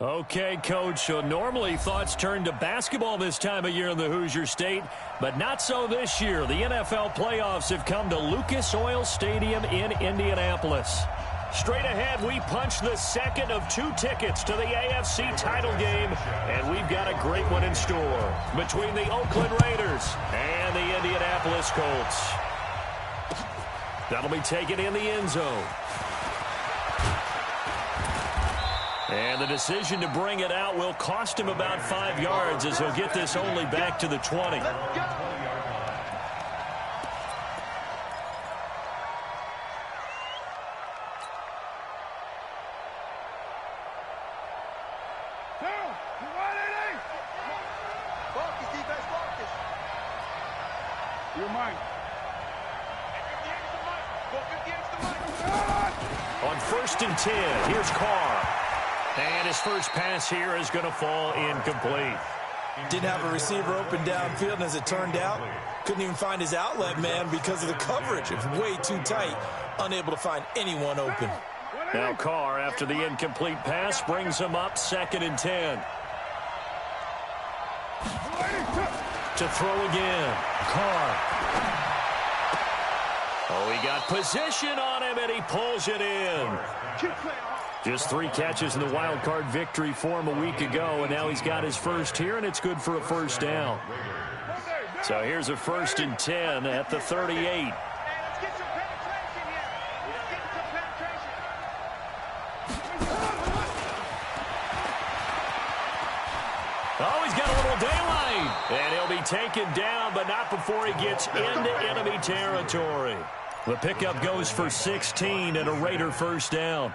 Okay, Coach, so normally thoughts turn to basketball this time of year in the Hoosier State, but not so this year. The NFL playoffs have come to Lucas Oil Stadium in Indianapolis. Straight ahead, we punch the second of 2 tickets to the AFC title game, and we've got a great one in store between the Oakland Raiders and the Indianapolis Colts. That'll be taken in the end zone. And the decision to bring it out will cost him about 5 yards as he'll get this only back to the 20. On 1st and 10, here's Carr. And his first pass here is going to fall incomplete. Didn't have a receiver open downfield, and as it turned out, couldn't even find his outlet man because of the coverage. It was way too tight, unable to find anyone open. Now Carr, after the incomplete pass, brings him up 2nd and 10. To throw again, Carr. Oh, he got position on him, and he pulls it in. Just 3 catches in the wild card victory for him a week ago, and now he's got his first here, and it's good for a first down. So here's a 1st and 10 at the 38. Oh, he's got a little daylight, and he'll be taken down, but not before he gets into enemy territory. The pickup goes for 16 and a Raider first down.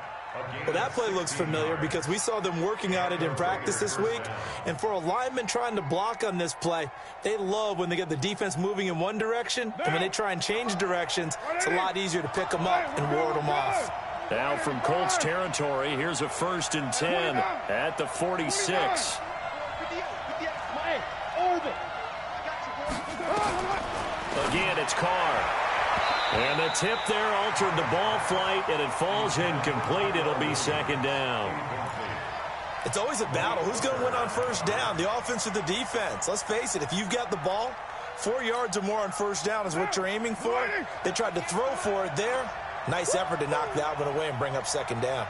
Well, that play looks familiar because we saw them working on it in practice this week. And for a lineman trying to block on this play, they love when they get the defense moving in one direction. And when they try and change directions, it's a lot easier to pick them up and ward them off. Now from Colts territory, here's a 1st and 10 at the 46. Again, it's Carr. And the tip there altered the ball flight, and it falls incomplete. It'll be 2nd down. It's always a battle. Who's going to win on 1st down, the offense or the defense? Let's face it, if you've got the ball, 4 yards or more on 1st down is what you're aiming for. They tried to throw for it there. Nice effort to knock that one away and bring up 2nd down.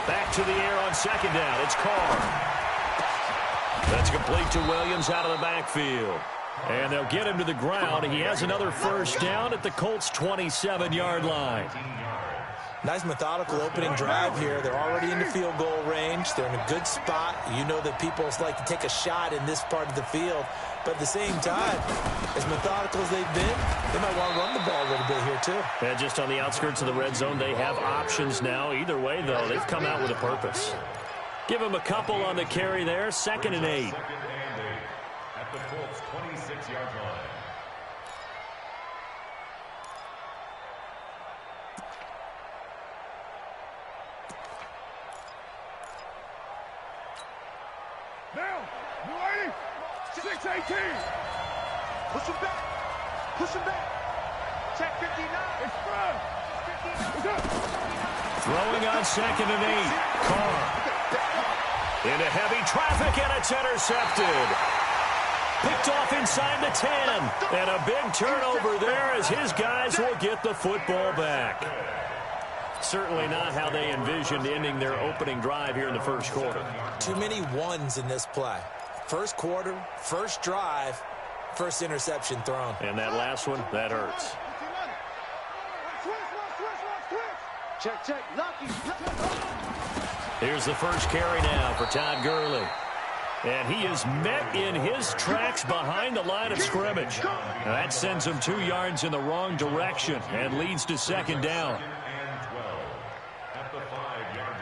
Back to the air on 2nd down. It's Carr. That's complete to Williams out of the backfield. And they'll get him to the ground. He has another first down at the Colts' 27-yard line. Nice methodical opening drive here. They're already in the field goal range. They're in a good spot. You know that people like to take a shot in this part of the field. But at the same time, as methodical as they've been, they might want to run the ball a little bit here too. And just on the outskirts of the red zone, they have options now. Either way, though, they've come out with a purpose. Give him a couple on the carry there. 2nd and 8. At the Colts' 26-yard line. Now, you ready? 6-18. Push him back. Push him back. Check 59. Express. Throwing on 2nd and 8. Carr. Into heavy traffic, and it's intercepted. Picked off inside the 10. And a big turnover there as his guys will get the football back. Certainly not how they envisioned ending their opening drive here in the first quarter. Too many ones in this play. First quarter, first drive, first interception thrown. And that last one, that hurts. Check. Lucky. Here's the first carry now for Todd Gurley. And he is met in his tracks behind the line of scrimmage. Now that sends him 2 yards in the wrong direction and leads to 2nd down. And 12 at the 5-yard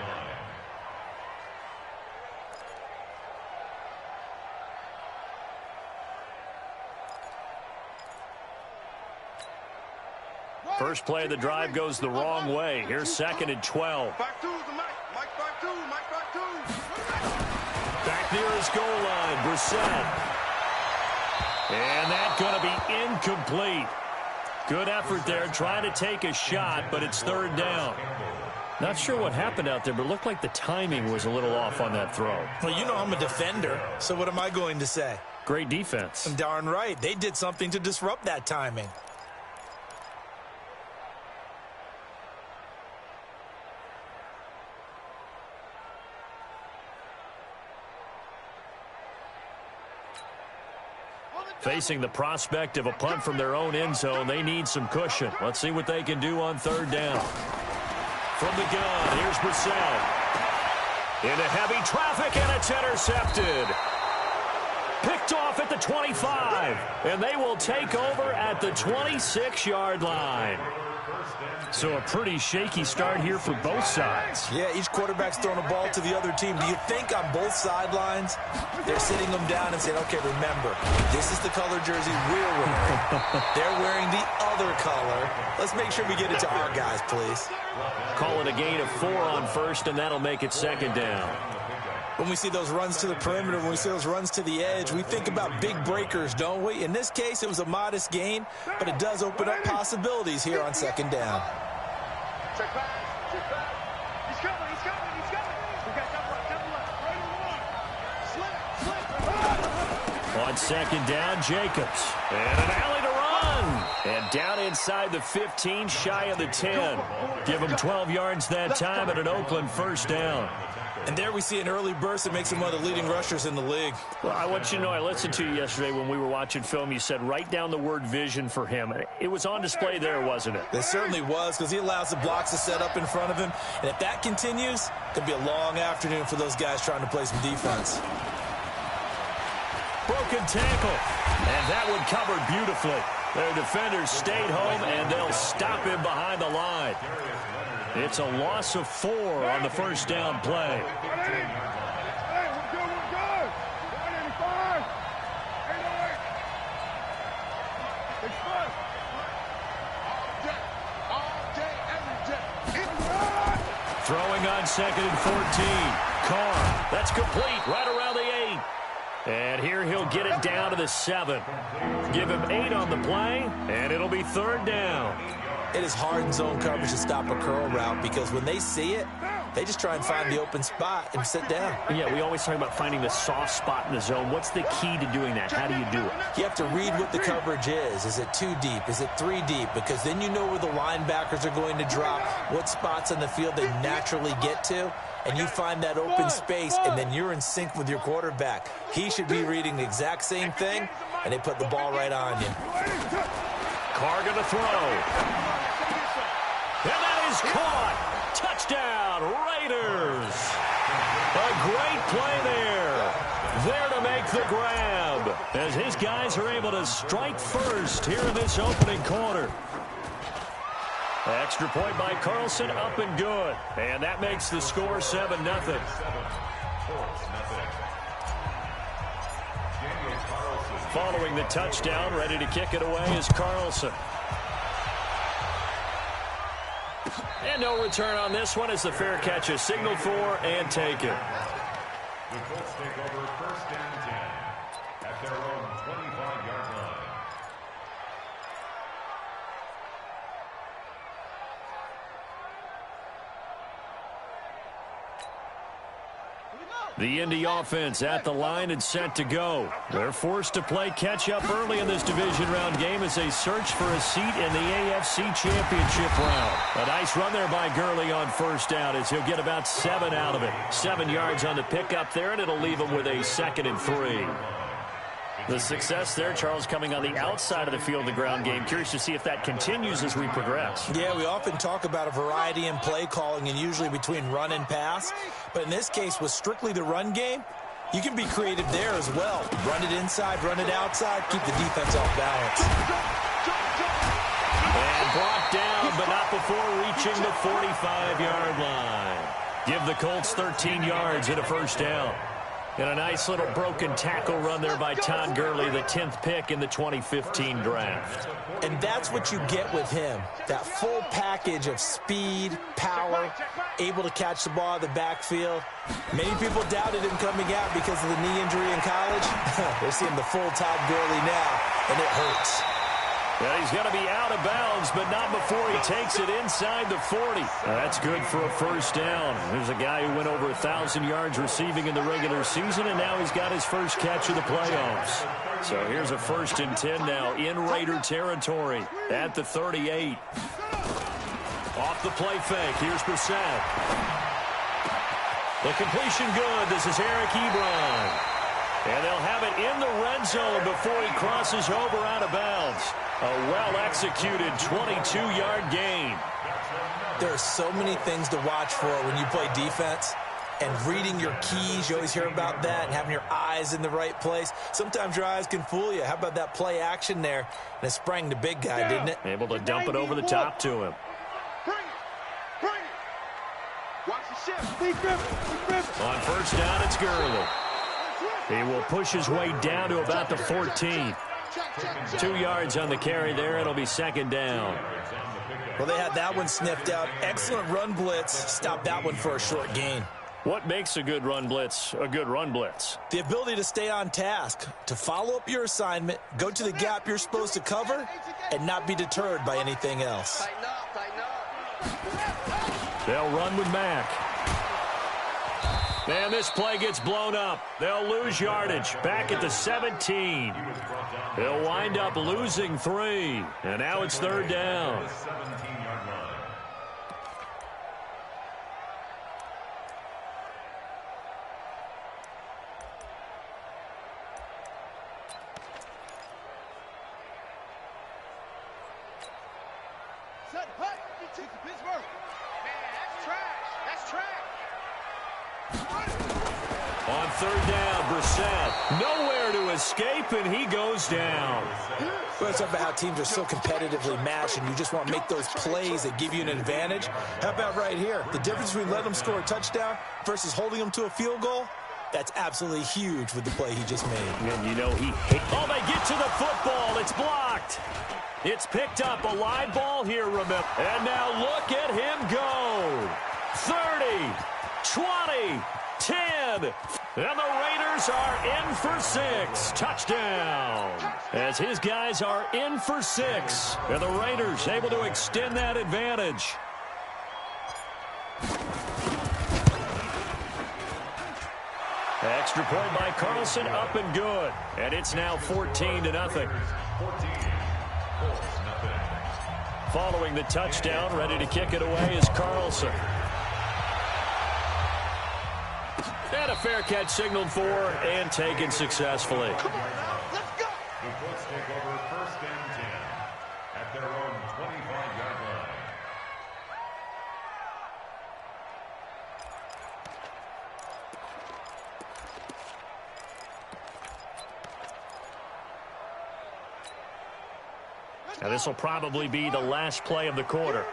line. First play of the drive goes the wrong way. Here's 2nd and 12. Back to the Mike back to. Back near his goal line, Brissett. And that's going to be incomplete. Good effort there, trying to take a shot, but it's third down. Not sure what happened out there, but it looked like the timing was a little off on that throw. Well, you know I'm a defender, so what am I going to say? Great defense. Darn right. They did something to disrupt that timing. Facing the prospect of a punt from their own end zone, they need some cushion. Let's see what they can do on third down. From the gun, here's Brissett. Into heavy traffic, and it's intercepted. Picked off at the 25, and they will take over at the 26-yard line. So a pretty shaky start here for both sides. Yeah, each quarterback's throwing a ball to the other team. Do you think on both sidelines they're sitting them down and saying, okay, remember, this is the color jersey we're wearing. They're wearing the other color. Let's make sure we get it to our guys, please. Call it a gain of 4 on first, and that'll make it second down. When we see those runs to the perimeter, when we see those runs to the edge, we think about big breakers, don't we? In this case, it was a modest gain, but it does open up possibilities here on second down. Check back. Check back. He's coming. He's coming. He's coming. We got double up. Double up. Right on one. Slip. On second down, Jacobs. And an alley to run. And down inside the 15, shy of the 10. Give him 12 yards that time and an Oakland first down. And there we see an early burst that makes him one of the leading rushers in the league. Well, I want you to know, I listened to you yesterday when we were watching film. You said write down the word vision for him. It was on display there, wasn't it? It certainly was, because he allows the blocks to set up in front of him. And if that continues, it could be a long afternoon for those guys trying to play some defense. Broken tackle. And that one covered beautifully. Their defenders stayed home, and they'll stop him behind the line. It's a loss of 4 on the first down play. Hey, we're good. 185. 808. Express. All day, every day. Throwing on second and 14. Carr. That's complete right around the 8. And here he'll get it down to the 7. Give him 8 on the play, and it'll be third down. It is hard in zone coverage to stop a curl route, because when they see it, they just try and find the open spot and sit down. Yeah, we always talk about finding the soft spot in the zone. What's the key to doing that? How do you do it? You have to read what the coverage is. Is it 2 deep? Is it 3 deep? Because then you know where the linebackers are going to drop, what spots on the field they naturally get to, and you find that open space, and then you're in sync with your quarterback. He should be reading the exact same thing, and they put the ball right on you. Carr going to throw. And that is caught. Touchdown, Raiders. A great play there. There to make the grab as his guys are able to strike first here in this opening quarter. Extra point by Carlson, up and good. And that makes the score 7-0. Following the touchdown, ready to kick it away is Carlson. And no return on this one as the fair catch is signaled for and taken. The Colts take over first and 10 at their own 25-yard line. The Indy offense at the line and set to go. They're forced to play catch-up early in this division round game as they search for a seat in the AFC Championship round. A nice run there by Gurley on first down as he'll get about 7 out of it. 7 yards on the pickup there, and it'll leave him with a 2nd and 3. The success there, Charles, coming on the outside of the field, the ground game. Curious to see if that continues as we progress. Yeah, we often talk about a variety in play calling and usually between run and pass. But in this case, with strictly the run game, you can be creative there as well. Run it inside, run it outside, keep the defense off balance. And brought down, but not before reaching the 45-yard line. Give the Colts 13 yards and a first down. And a nice little broken tackle run there by Todd Gurley, the 10th pick in the 2015 draft. And that's what you get with him, that full package of speed, power, able to catch the ball in the backfield. Many people doubted him coming out because of the knee injury in college. They're seeing the full Todd Gurley now, and it hurts. Well, he's going to be out of bounds, but not before he takes it inside the 40. That's good for a first down. There's a guy who went over 1,000 yards receiving in the regular season, and now he's got his first catch of the playoffs. So here's a 1st and 10 now in Raider territory at the 38. Off the play fake. Here's Brissett. The completion good. This is Eric Ebron. And they'll have it in the red zone before he crosses over out of bounds. A well-executed 22-yard gain. There are so many things to watch for when you play defense. And reading your keys, you always hear about that, and having your eyes in the right place. Sometimes your eyes can fool you. How about that play action there? And it sprang the big guy, didn't it? Able to dump it over the top to him. Bring it. Bring it. Watch the shift. On first down, it's Gurley. He will push his way down to about the 14. 2 yards on the carry there. It'll be 2nd down. Well, they had that one sniffed out. Excellent run blitz. Stop that one for a short gain. What makes a good run blitz a good run blitz? The ability to stay on task, to follow up your assignment, go to the gap you're supposed to cover, and not be deterred by anything else. They'll run with Mack. And this play gets blown up. They'll lose yardage. Back at the 17. They'll wind up losing 3. And now it's 3rd down. On 3rd down, Brissett. Nowhere to escape, and he goes down. Well, it's about how teams are so competitively matched, and you just want to make those plays that give you an advantage. How about right here? The difference between letting them score a touchdown versus holding them to a field goal? That's absolutely huge with the play he just made. And you know he hates. Oh, they get to the football. It's blocked. It's picked up. A live ball here, remember. And now look at him go. 30, 20, 10. And the Raiders are in for 6. Touchdown. As his guys are in for 6. And the Raiders able to extend that advantage. Extra point by Carlson, up and good. And it's now 14-0. Following the touchdown, ready to kick it away is Carlson. And a fair catch signaled for and taken successfully. Come on now, let's go. The Colts take over 1st and 10 at their own 25-yard line. Now this will probably be the last play of the quarter.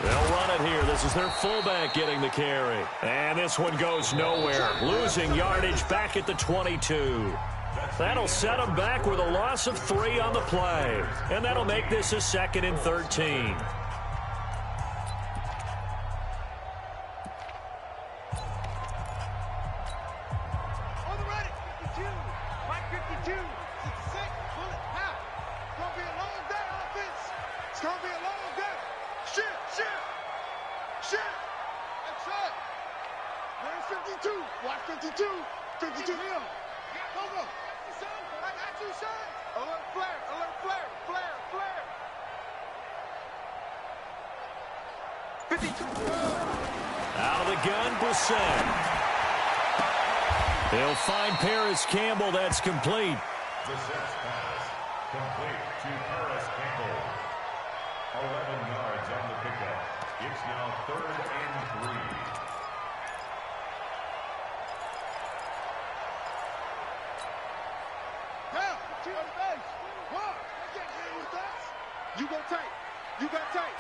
They'll run it here. This is their fullback getting the carry. And this one goes nowhere. Losing yardage back at the 22. That'll set them back with a loss of 3 on the play. And that'll make this a 2nd and 13. Out of the gun, Brissett. They'll find Paris Campbell. That's complete. Brissett's pass complete to Paris Campbell. 11 yards on the pickup. It's now 3rd and 3. Down, to your face. One, get in with us. You go tight. You got tight.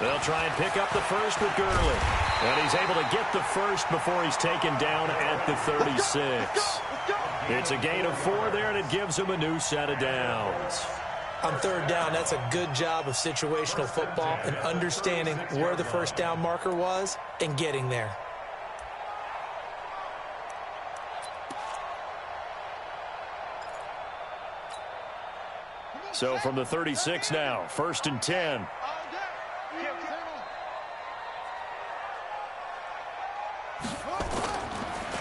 They'll try and pick up the first with Gurley. And he's able to get the first before he's taken down at the 36. It's a gain of 4 there, and it gives him a new set of downs. On 3rd down, that's a good job of situational football and understanding where the first down marker was and getting there. So from the 36 now, 1st and 10.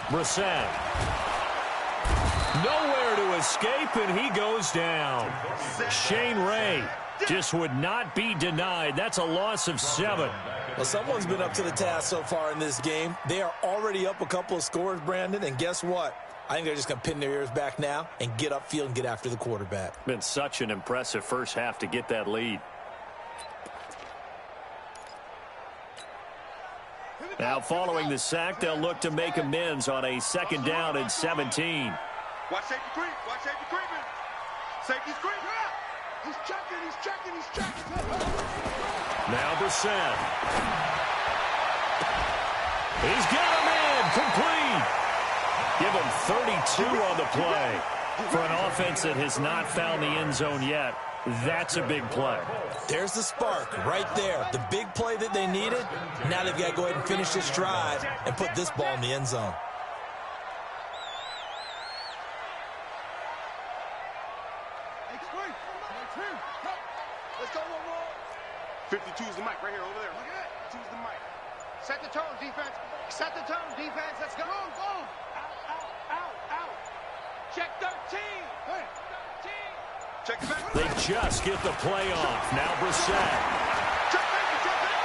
Brissett. Nowhere to escape, and he goes down. Shane Ray just would not be denied. That's a loss of 7. Well, someone's been up to the task so far in this game. They are already up a couple of scores, Brandon, and guess what? I think they're just going to pin their ears back now and get upfield and get after the quarterback. Been such an impressive first half to get that lead. Now, following the sack, they'll look to make amends on a 2nd down and 17. Watch safety creep. Watch safety creeping. Safety's creeping. He's checking. He's checking. He's checking. Now Brissett. He's got him in. Complete. Give him 32 on the play. For an offense that has not found the end zone yet, that's a big play. There's the spark right there. The big play that they needed. Now they've got to go ahead and finish this drive and put this ball in the end zone. Let's go one more. 52 is the mic right here, over there. Look at that. 2 is the mic. Set the tone, defense. Set the tone, defense. Let's go. Go. Out. Check 13. Hey. 13. Check the back. They just get the play off. Now Brissett. Check 50. Check 50.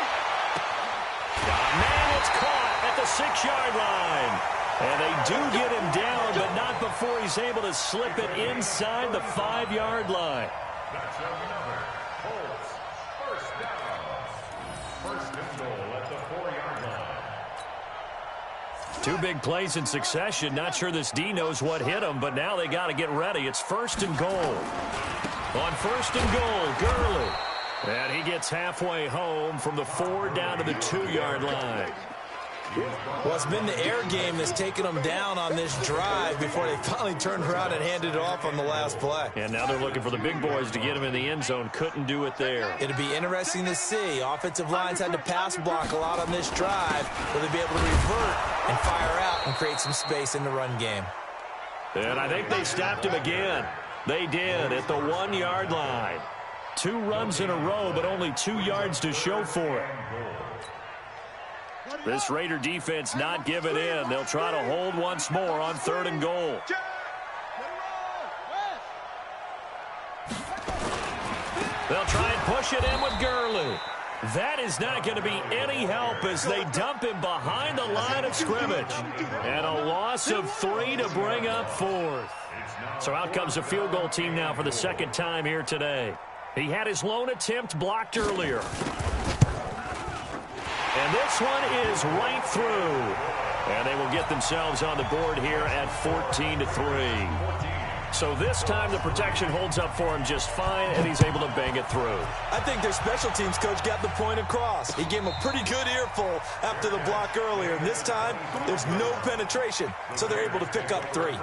Man, it's caught at the 6-yard line. And they do get him down, but not before he's able to slip it inside the 5-yard line. That's another. Colts, 1st down. 1st and goal at the 4-yard line. 2 big plays in succession. Not sure this D knows what hit him, but now they got to get ready. It's 1st and goal. On 1st and goal, Gurley. And he gets halfway home from the 4 down to the 2-yard line. Well, it's been the air game that's taken them down on this drive before they finally turned around and handed it off on the last play. And now they're looking for the big boys to get him in the end zone. Couldn't do it there. It'll be interesting to see. Offensive lines had to pass block a lot on this drive. Will they be able to revert and fire out and create some space in the run game? And I think they stopped him again. They did at the 1-yard line. 2 runs in a row, but only 2 yards to show for it. This Raider defense not giving in. They'll try to hold once more on 3rd and goal. They'll try and push it in with Gurley. That is not going to be any help as they dump him behind the line of scrimmage. And a loss of 3 to bring up 4th. So out comes the field goal team now for the 2nd time here today. He had his lone attempt blocked earlier. And this one is right through. And they will get themselves on the board here at 14-3. So this time the protection holds up for him just fine, and he's able to bang it through. I think their special teams coach got the point across. He gave him a pretty good earful after the block earlier. And this time, there's no penetration, so they're able to pick up 3. At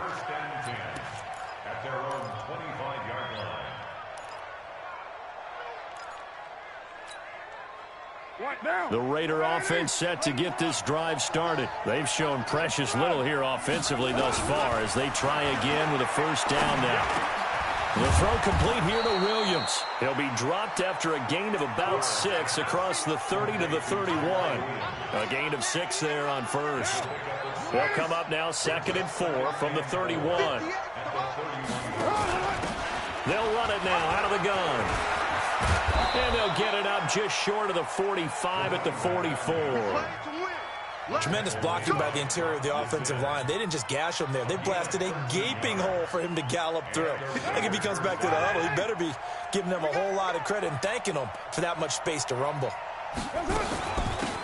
their own 25-yard line. The Raider offense set to get this drive started. They've shown precious little here offensively thus far as they try again with a 1st down now. The throw complete here to Williams. He'll be dropped after a gain of about 6 across the 30 to the 31. A gain of 6 there on 1st. They'll come up now 2nd and 4 from the 31. They'll run it now out of the gun. And they'll get it up just short of the 45 at the 44. Tremendous blocking by the interior of the offensive line. They didn't just gash him there. They blasted a gaping hole for him to gallop through. I think if he comes back to the huddle, he better be giving them a whole lot of credit and thanking them for that much space to rumble.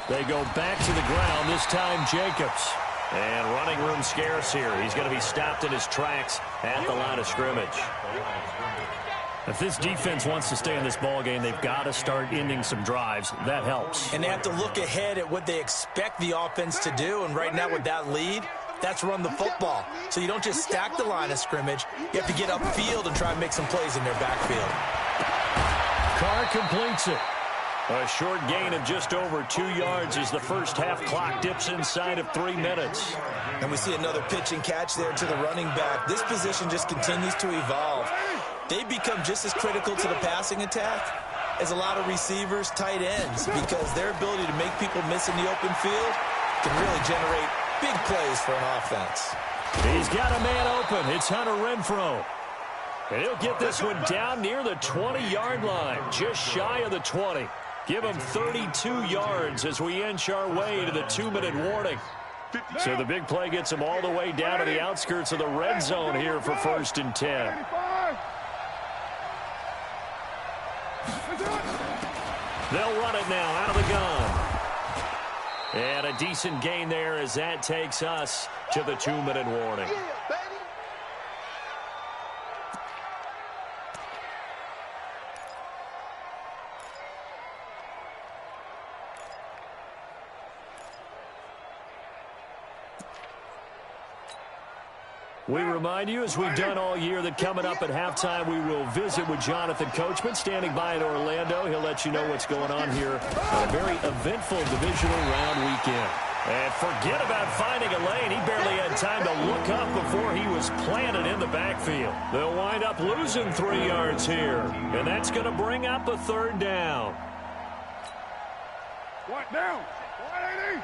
They go back to the ground, this time Jacobs. And running room scarce here. He's going to be stopped in his tracks at the line of scrimmage. If this defense wants to stay in this ballgame, they've got to start ending some drives. That helps. And they have to look ahead at what they expect the offense to do. And right now with that lead, that's run the football. So you don't just stack the line of scrimmage. You have to get upfield and try and make some plays in their backfield. Carr completes it. A short gain of just over 2 yards as the first half clock dips inside of 3 minutes. And we see another pitch and catch there to the running back. This position just continues to evolve. they become just as critical to the passing attack as a lot of receivers, tight ends, because their ability to make people miss in the open field can really generate big plays for an offense. He's got a man open. It's Hunter Renfrow. And he'll get this one down near the 20-yard line, just shy of the 20. Give him 32 yards as we inch our way to the 2-minute warning. So the big play gets him all the way down to the outskirts of the red zone here for 1st and 10. They'll run it now out of the gun. And a decent gain there as that takes us to the 2-minute warning. We remind you, as we've done all year, that coming up at halftime, we will visit with Jonathan Coachman, standing by in Orlando. He'll let you know what's going on here on a very eventful divisional round weekend. And forget about finding a lane. He barely had time to look up before he was planted in the backfield. They'll wind up losing 3 yards here, and that's going to bring up a 3rd down. What down? 180.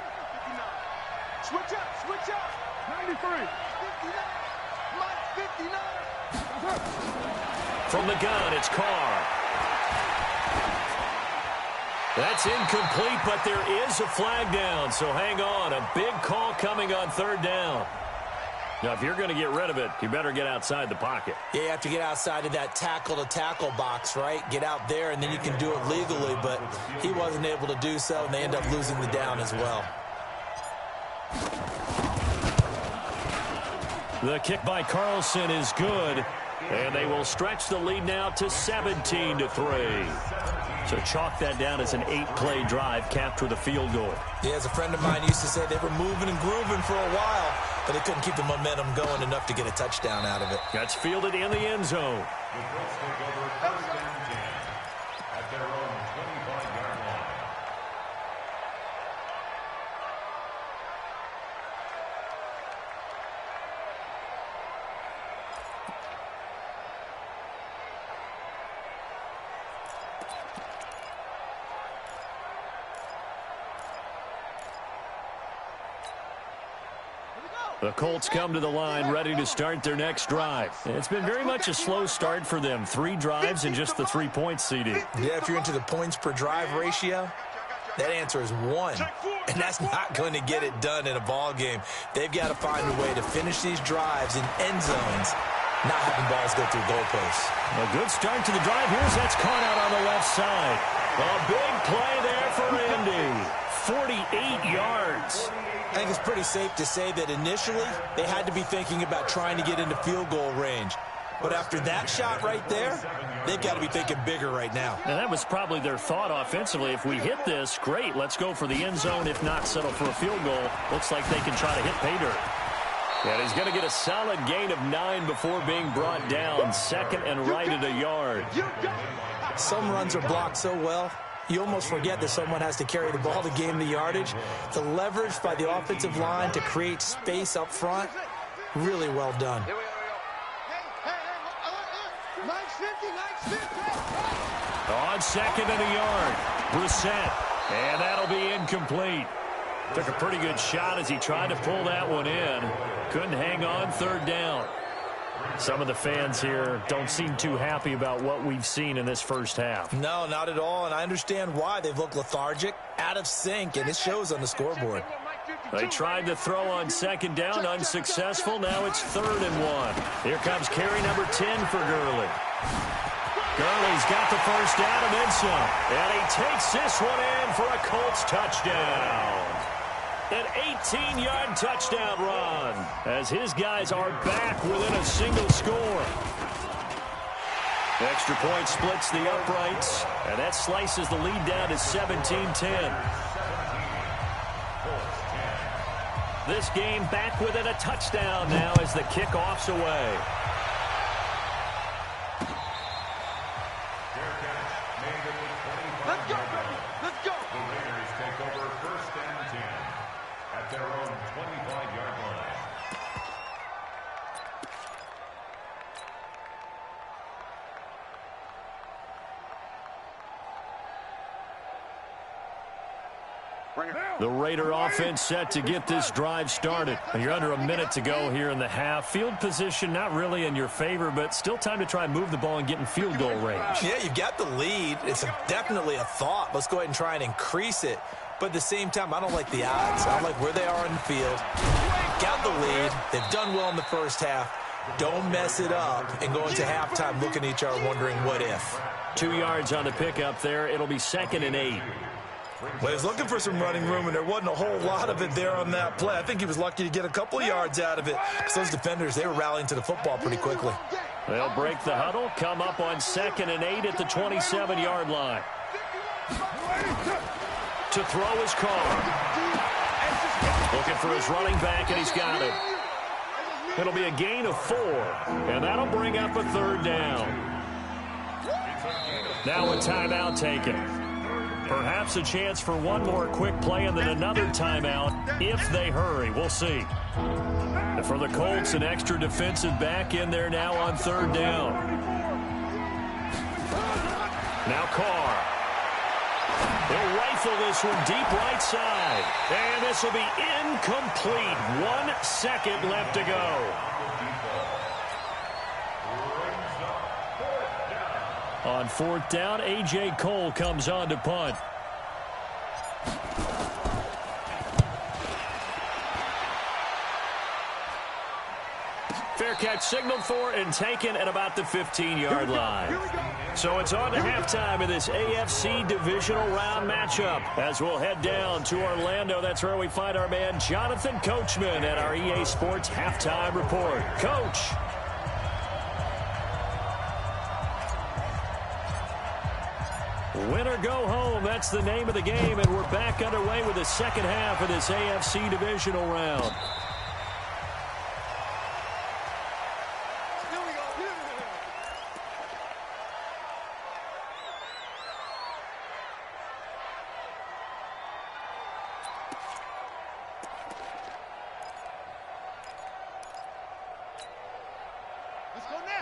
Switch up. 93. 59. From the gun, it's Carr. That's incomplete, but there is a flag down, so hang on. A big call coming on 3rd down. Now, if you're going to get rid of it, you better get outside the pocket. Yeah, you have to get outside of that tackle-to-tackle box, right? Get out there, and then you can do it legally, but he wasn't able to do so, and they end up losing the down as well. The kick by Carlson is good, and they will stretch the lead now to 17-3. So chalk that down as an 8-play drive, capped with a field goal. Yeah, as a friend of mine used to say, they were moving and grooving for a while, but they couldn't keep the momentum going enough to get a touchdown out of it. That's fielded in the end zone. The Colts take over 1st and 10 at their own 25-yard line. The Colts come to the line ready to start their next drive. It's been very much a slow start for them. 3 drives and just the 3 points, CD. Yeah, if you're into the points per drive ratio, that answer is 1. And that's not going to get it done in a ball game. They've got to find a way to finish these drives in end zones, not having balls go through goalposts. A good start to the drive. Here's that's caught out on the left side. A big play there for Indy. 48 yards. I think it's pretty safe to say that initially they had to be thinking about trying to get into field goal range. But after that shot right there, they've got to be thinking bigger right now. And that was probably their thought offensively. If we hit this, great, let's go for the end zone. If not, settle for a field goal. Looks like they can try to hit pay dirt. And he's going to get a solid gain of 9 before being brought down. 2nd and right at a yard. Some runs are blocked so well, you almost forget that someone has to carry the ball to gain the yardage. The leverage by the offensive line to create space up front, really well done. On 2nd and a yard, Brissett, and that'll be incomplete. Took a pretty good shot as he tried to pull that one in. Couldn't hang on 3rd down. Some of the fans here don't seem too happy about what we've seen in this first half. No, not at all, and I understand why. They've looked lethargic, out of sync, and it shows on the scoreboard. They tried to throw on 2nd down, unsuccessful. Now it's 3rd and 1. Here comes carry number 10 for Gurley. Gurley's got the first down and then some. And he takes this one in for a Colts touchdown. An 18-yard touchdown run as his guys are back within a single score. The extra point splits the uprights, and that slices the lead down to 17-10. This game back within a touchdown now as the kickoff's away. Let's go, baby. Let's go. The Raiders take over 1st and 10 at their own 25-yard line. The Raider offense set to get this drive started. You're under a minute to go here in the half. Field position not really in your favor, but still time to try and move the ball and get in field goal range. Yeah, you've got the lead. It's definitely a thought. Let's go ahead and try and increase it. But at the same time, I don't like the odds. I don't like where they are in the field. Got the lead. They've done well in the first half. Don't mess it up and go into halftime looking at each other wondering what if. 2 yards on the pickup there. It'll be 2nd and 8. Well, he was looking for some running room, and there wasn't a whole lot of it there on that play. I think he was lucky to get a couple of yards out of it because those defenders, they were rallying to the football pretty quickly. They'll break the huddle, come up on 2nd and 8 at the 27-yard line. To throw his Carr. Looking for his running back, and he's got him. It'll be a gain of 4, and that'll bring up a 3rd down. Now a timeout taken. Perhaps a chance for one more quick play and then another timeout if they hurry. We'll see. And for the Colts, an extra defensive back in there now on 3rd down. Now Carr. He'll rifle this one deep right side. And this will be incomplete. 1 second left to go. On 4th down, A.J. Cole comes on to punt. Fair catch signaled for and taken at about the 15-yard line. So it's on to halftime of this AFC divisional round matchup. As we'll head down to Orlando, that's where we find our man Jonathan Coachman at our EA Sports Halftime Report. Coach. Win or go home, that's the name of the game, and we're back underway with the second half of this AFC divisional round.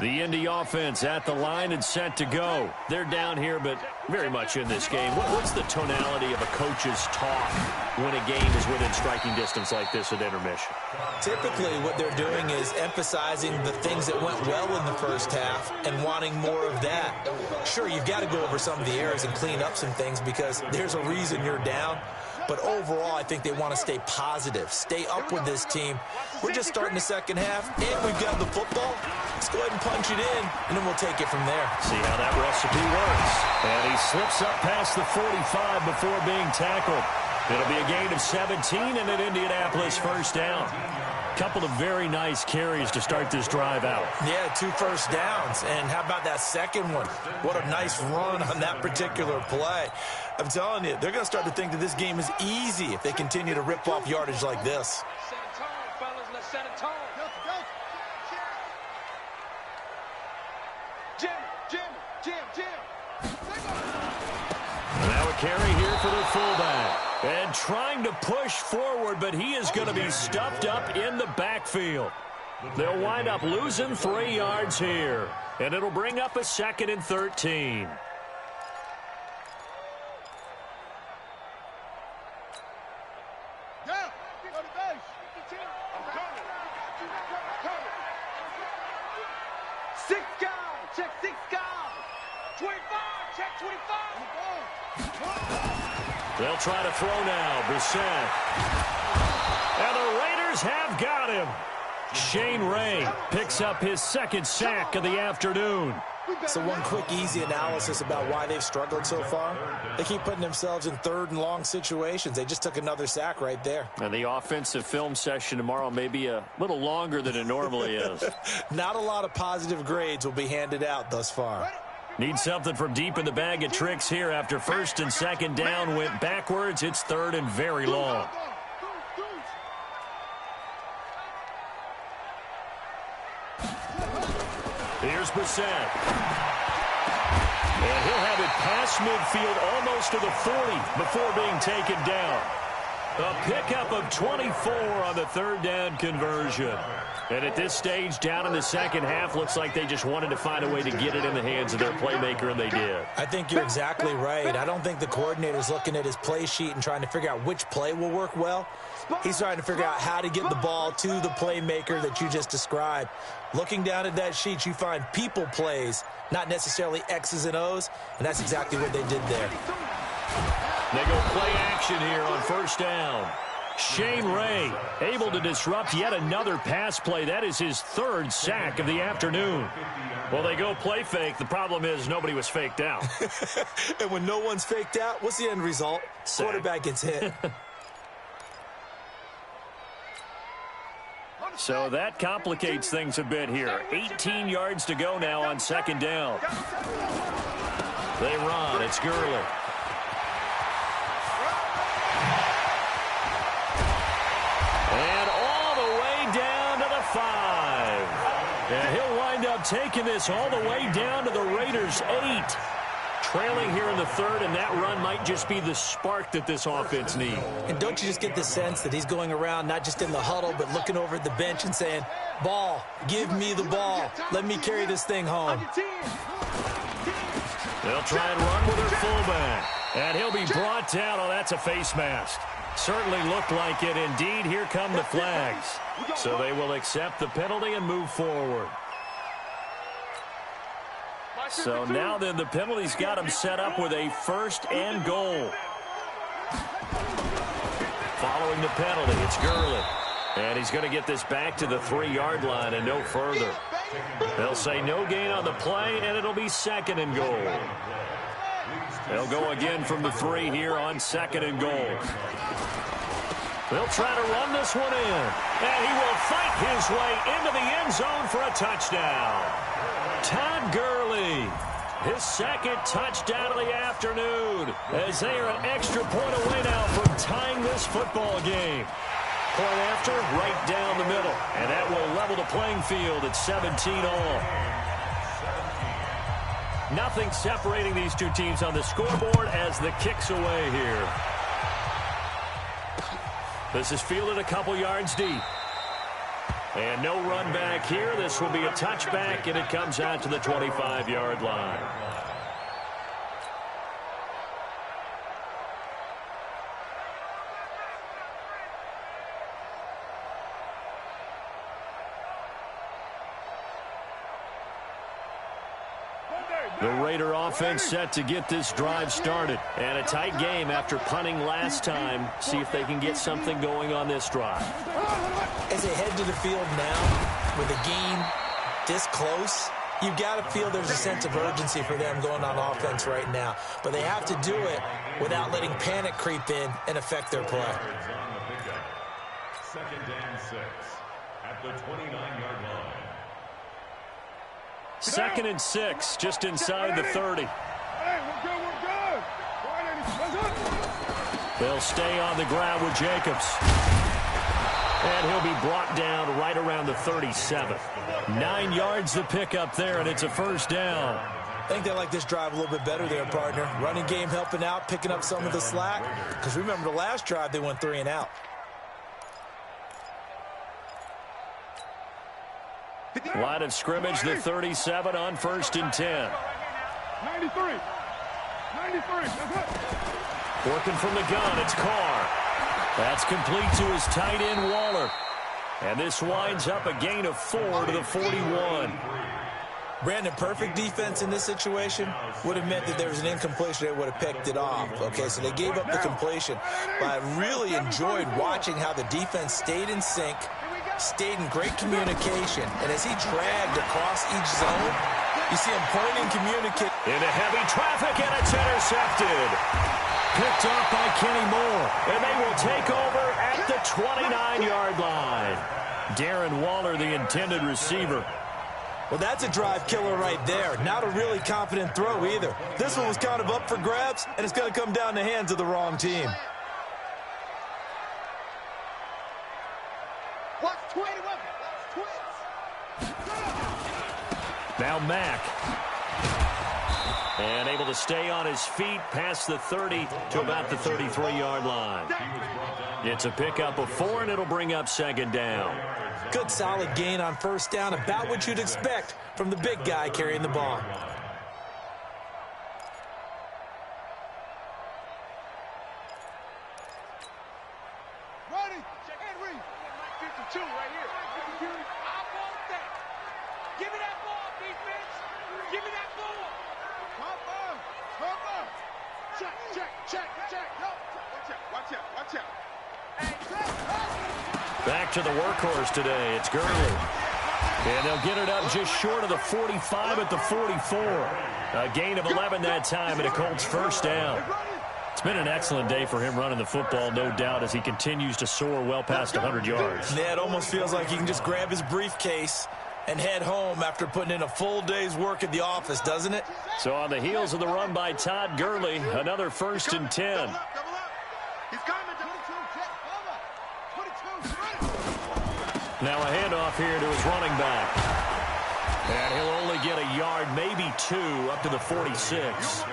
The Indy offense at the line and set to go. They're down here, but very much in this game. What's the tonality of a coach's talk when a game is within striking distance like this at intermission? Typically, what they're doing is emphasizing the things that went well in the first half and wanting more of that. Sure, you've got to go over some of the errors and clean up some things because there's a reason you're down. But overall, I think they want to stay positive, stay up with this team. We're just starting the second half, and we've got the football. Let's go ahead and punch it in, and then we'll take it from there. See how that recipe works. And he slips up past the 45 before being tackled. It'll be a gain of 17 and an Indianapolis first down. Couple of very nice carries to start this drive out. Yeah, 2 first downs. And how about that second one? What a nice run on that particular play. I'm telling you, they're going to start to think that this game is easy if they continue to rip off yardage like this. Set a tone, fellas. Let's set a tone. Jim. Now a carry here for the fullback. And trying to push forward, but he is going to be stuffed up in the backfield. They'll wind up losing 3 yards here. And it'll bring up a 2nd and 13. Check 6 guys. 25, check 25. They'll try to throw now. Brissett. And the Raiders have got him. Shane Ray picks up his 2nd sack of the afternoon. So one quick, easy analysis about why they've struggled so far. They keep putting themselves in 3rd and long situations. They just took another sack right there. And the offensive film session tomorrow may be a little longer than it normally is. Not a lot of positive grades will be handed out thus far. Need something from deep in the bag of tricks here after 1st and 2nd down went backwards. It's 3rd and very long. Here's Brissett. And he'll have it past midfield almost to the 40 before being taken down. A pickup of 24 on the 3rd down conversion. And at this stage, down in the second half, looks like they just wanted to find a way to get it in the hands of their playmaker, and they did. I think you're exactly right. I don't think the coordinator's looking at his play sheet and trying to figure out which play will work well. He's trying to figure out how to get the ball to the playmaker that you just described. Looking down at that sheet, you find people plays, not necessarily X's and O's, and that's exactly what they did there. They go play action here on first down. Shane Ray able to disrupt yet another pass play. That is his third sack of the afternoon. Well, they go play fake. The problem is nobody was faked out. And when no one's faked out, what's the end result? Sack. Quarterback gets hit. So that complicates things a bit here. 18 yards to go now on second down. They run. It's Gurley. And all the way down to the 5. And he'll wind up taking this all the way down to the Raiders' 8. Trailing here in the third, and that run might just be the spark that this offense needs. And don't you just get the sense that he's going around not just in the huddle, but looking over at the bench and saying, ball, give me the ball. Let me carry this thing home. They'll try and run with their fullback. And he'll be brought down. Oh, that's a face mask. Certainly looked like it. Indeed, here come the flags. So they will accept the penalty and move forward. So now then, the penalty's got him set up with a first and goal. Following the penalty, it's Gurley. And he's going to get this back to the 3-yard line and no further. They'll say no gain on the play, and it'll be second and goal. They'll go again from the 3 here on second and goal. They'll try to run this one in. And he will fight his way into the end zone for a touchdown. Todd Gurley, his second touchdown of the afternoon, as they are an extra point away now from tying this football game. Point after, right down the middle. And that will level the playing field at 17 all. Nothing separating these two teams on the scoreboard as the kick's away here. This is fielded a couple yards deep. And no run back here. This will be a touchback, and it comes out to the 25-yard line. The Raider offense set to get this drive started. And a tight game after punting last time. See if they can get something going on this drive. As they head to the field now, with the game this close, you've got to feel there's a sense of urgency for them going on offense right now. But they have to do it without letting panic creep in and affect their play. Second and 6 at the 29-yard line. Second and 6, just inside the 30. Hey, we're good. They'll stay on the ground with Jacobs. And he'll be brought down right around the 37. 9 yards to pick up there, and it's a first down. I think they like this drive a little bit better there, partner. Running game helping out, picking up some of the slack. Because remember the last drive, they went 3 and out. Line of scrimmage, the 37 on first and 10. 93. Working from the gun, it's Carr. That's complete to his tight end, Waller. And this winds up a gain of 4 to the 41. Brandon, perfect defense in this situation would have meant that there was an incompletion. They would have picked it off. Okay, so they gave up the completion. But I really enjoyed watching how the defense stayed in sync, stayed in great communication. And as he dragged across each zone, you see him pointing, communicating. Into heavy traffic, and it's intercepted. Picked off by Kenny Moore. And they will take over at the 29-yard line. Darren Waller, the intended receiver. Well, that's a drive killer right there. Not a really confident throw either. This one was kind of up for grabs, and it's going to come down the hands of the wrong team. Now Mack. And able to stay on his feet past the 30 to about the 33-yard line. It's a pickup of 4, and it'll bring up second down. Good solid gain on first down, about what you'd expect from the big guy carrying the ball. Ready, Henry. 52 right here. I want that. Give me that ball, defense. Give me that ball. Come on. Check. Watch out. Back to the workhorse today. It's Gurley. And they'll get it up just short of the 45 at the 44. A gain of 11 that time, and a Colts first down. It's been an excellent day for him running the football, no doubt, as he continues to soar well past 100 yards. Yeah, it almost feels like he can just grab his briefcase and head home after putting in a full day's work at the office, doesn't it? So on the heels of the run by Todd Gurley, another 1st and 10. Double up. He's coming. Now a handoff here to his running back. And he'll only get a yard, maybe 2, up to the 46.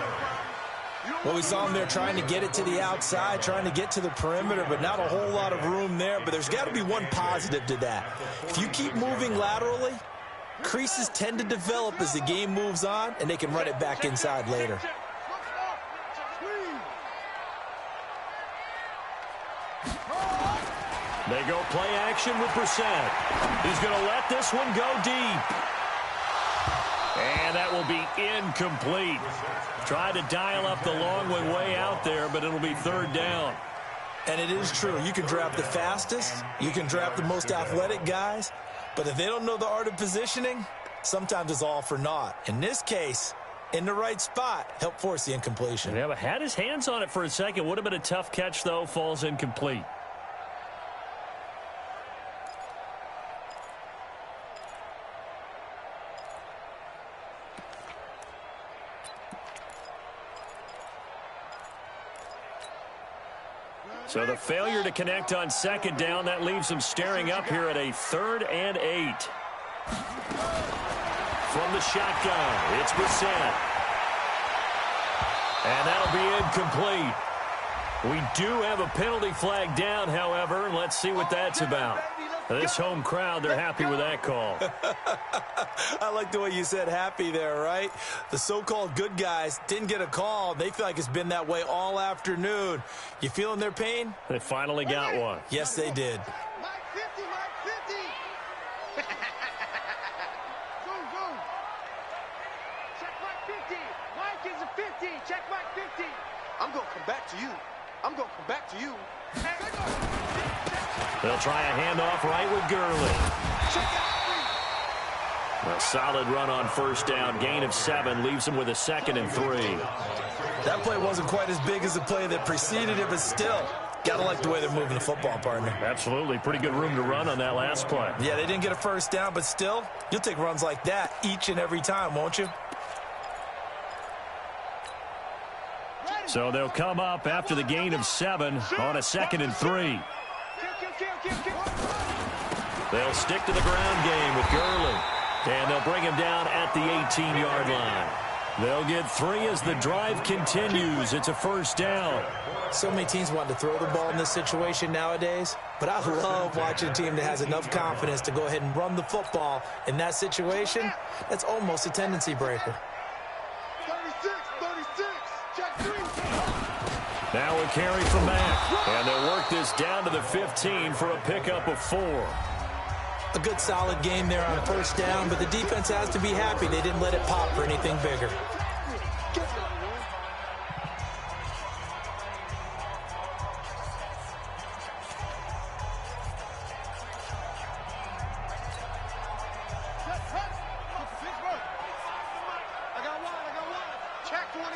Well, we saw him there trying to get it to the outside, trying to get to the perimeter, but not a whole lot of room there. But there's got to be one positive to that. If you keep moving laterally, creases tend to develop as the game moves on, and they can run it back inside later. They go play action with Brissett. He's going to let this one go deep. And that will be incomplete. Tried to dial up the long one way out there, but it'll be 3rd down. And it is true. You can draft the fastest. You can draft the most athletic guys. But if they don't know the art of positioning, sometimes it's all for naught. In this case, in the right spot, help force the incompletion. Yeah, but had his hands on it for a second. Would have been a tough catch, though. Falls incomplete. So the failure to connect on 2nd down, that leaves him staring up here at a 3rd and 8. From the shotgun, it's Brissett. And that'll be incomplete. We do have a penalty flag down, however. Let's see what that's about. This home crowd, they're happy with that call. I like the way you said happy there, right? The so-called good guys didn't get a call. They feel like it's been that way all afternoon. You feeling their pain? They finally got one. Yes, they did. Mike 50. Zoom. Check Mike 50. Mike is a 50. Check Mike 50. I'm going to come back to you. They'll try a handoff right with Gurley. A solid run on 1st down. Gain of 7 leaves him with a 2nd and 3. That play wasn't quite as big as the play that preceded it, but still, gotta like the way they're moving the football, partner. Absolutely. Pretty good room to run on that last play. Yeah, they didn't get a 1st down, but still, you'll take runs like that each and every time, won't you? So they'll come up after the gain of 7 on a 2nd and 3. They'll stick to the ground game with Gurley. And they'll bring him down at the 18-yard line. They'll get 3 as the drive continues. It's a 1st down. So many teams want to throw the ball in this situation nowadays, but I love watching a team that has enough confidence to go ahead and run the football in that situation. That's almost a tendency breaker. 36, check 3. Now a carry from back. And they'll work this down to the 15 for a pickup of 4. A good solid game there on 1st down, but the defense has to be happy they didn't let it pop for anything bigger. I got one. Check 24.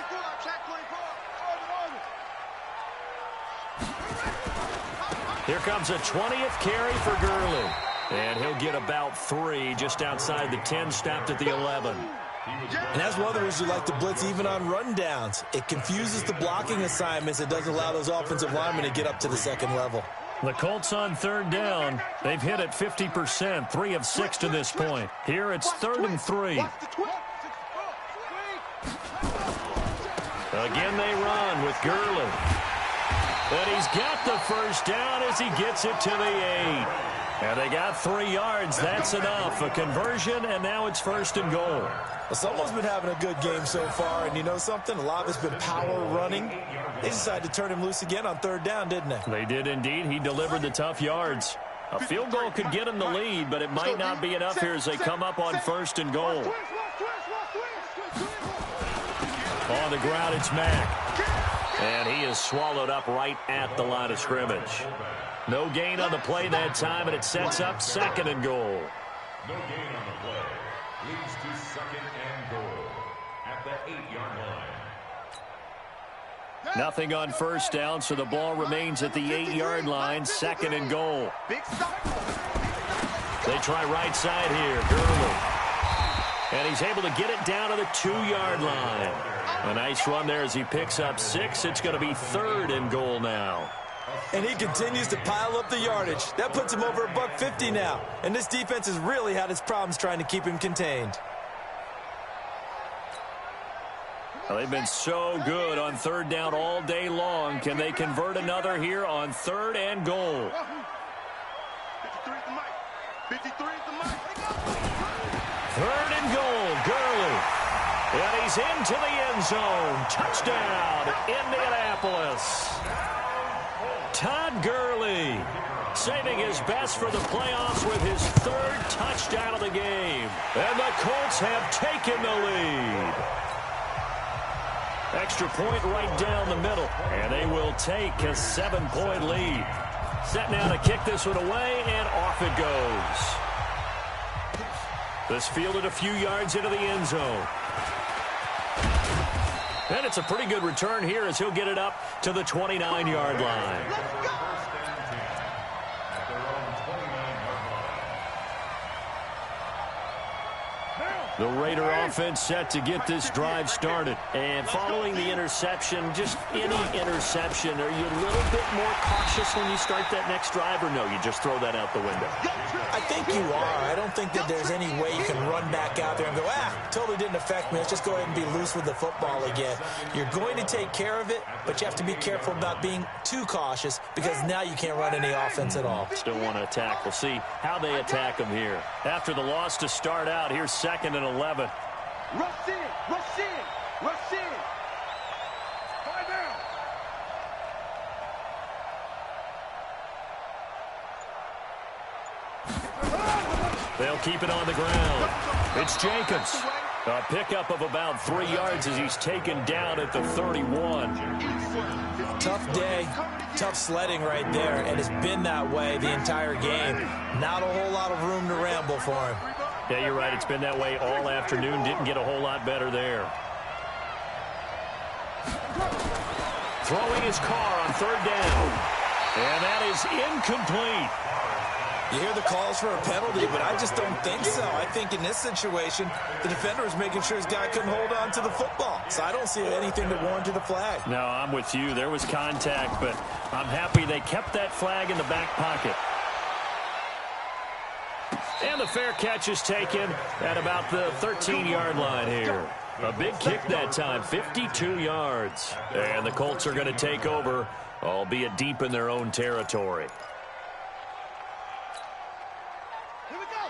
Here comes a 20th carry for Gurley. And he'll get about 3 just outside the 10, stopped at the 11. And that's one of the reasons you like to blitz even on rundowns. It confuses the blocking assignments. It doesn't allow those offensive linemen to get up to the 2nd level. The Colts on 3rd down. They've hit it 50%, 3 of 6 to this point. Here it's 3rd and 3. Again they run with Gurley. And he's got the first down as he gets it to the 8. And they got 3 yards. That's enough. A conversion, and now it's 1st and goal. Well, someone's been having a good game so far, and you know something? A lot of it's been power running. They decided to turn him loose again on 3rd down, didn't they? They did indeed. He delivered the tough yards. A field goal could get him the lead, but it might not be enough here as they come up on 1st and goal. On the ground, it's Mack. And he is swallowed up right at the line of scrimmage. No gain on the play that time, and it sets up 2nd and goal. No gain on the play. Leads to 2nd and goal at the 8-yard line. Nothing on 1st down, so the ball remains at the 8-yard line. 2nd and goal. They try right side here. Gurley. And he's able to get it down to the 2-yard line. A nice run there as he picks up 6. It's going to be 3rd and goal now. And he continues to pile up the yardage. That puts him over $150 now. And this defense has really had its problems trying to keep him contained. Well, they've been so good on 3rd down all day long. Can they convert another here on 3rd and goal? 53 at the mic. 53 at the mic. 3rd and goal. Gurley. And he's into the end zone. Touchdown, Indianapolis. Todd Gurley saving his best for the playoffs with his 3rd touchdown of the game. And the Colts have taken the lead. Extra point right down the middle. And they will take a 7-point lead. Set now to kick this one away, and off it goes. This fielded a few yards into the end zone. And it's a pretty good return here as he'll get it up to the 29-yard line. The Raider offense set to get this drive started. And following the interception, just any interception, are you a little bit more cautious when you start that next drive, or no, you just throw that out the window? I think you are. I don't think that there's any way you can run back out there and go, totally didn't affect me. Let's just go ahead and be loose with the football again. You're going to take care of it, but you have to be careful about being too cautious because now you can't run any offense at all. Still want to attack. We'll see how they attack them here. After the loss to start out, here's 2nd and 11. Rush in, rush in, rush in. Find down. They'll keep it on the ground. It's Jacobs. A pickup of about 3 yards as he's taken down at the 31. Tough day, tough sledding right there, and it's been that way the entire game. Not a whole lot of room to ramble for him. Yeah, you're right. It's been that way all afternoon. Didn't get a whole lot better there. Throwing his car on 3rd down. And that is incomplete. You hear the calls for a penalty, but I just don't think so. I think in this situation, the defender was making sure his guy couldn't hold on to the football. So I don't see anything that warranted a flag. No, I'm with you. There was contact, but I'm happy they kept that flag in the back pocket. And the fair catch is taken at about the 13-yard line here. A big kick that time, 52 yards. And the Colts are going to take over, albeit deep in their own territory.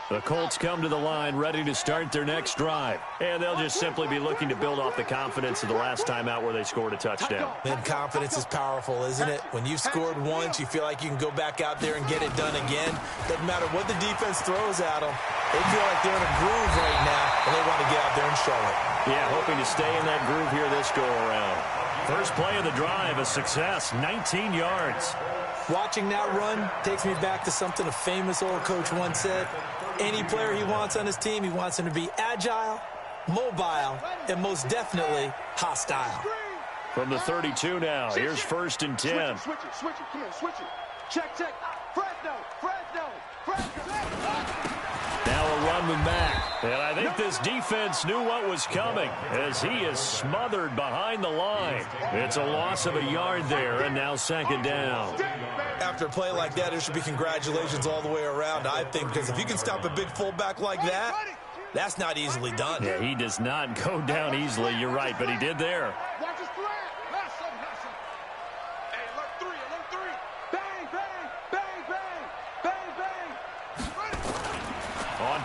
The Colts come to the line ready to start their next drive. And they'll just simply be looking to build off the confidence of the last time out where they scored a touchdown. And confidence is powerful, isn't it? When you've scored once, you feel like you can go back out there and get it done again. Doesn't matter what the defense throws at them. They feel like they're in a groove right now, and they want to get out there and show it. Yeah, hoping to stay in that groove here this go-around. First play of the drive, a success, 19 yards. Watching that run takes me back to something a famous old coach once said. Any player he wants on his team, he wants him to be agile, mobile, and most definitely hostile. From the 32 now, here's 1st and 10. Switch it, come on, switch it. Check. Fresno. Now a run with Mack. And I think this defense knew what was coming as he is smothered behind the line. It's a loss of a yard there, and now 2nd down. After a play like that, there should be congratulations all the way around, I think, because if you can stop a big fullback like that, that's not easily done. Yeah, he does not go down easily, you're right, but he did there. Watch his flag.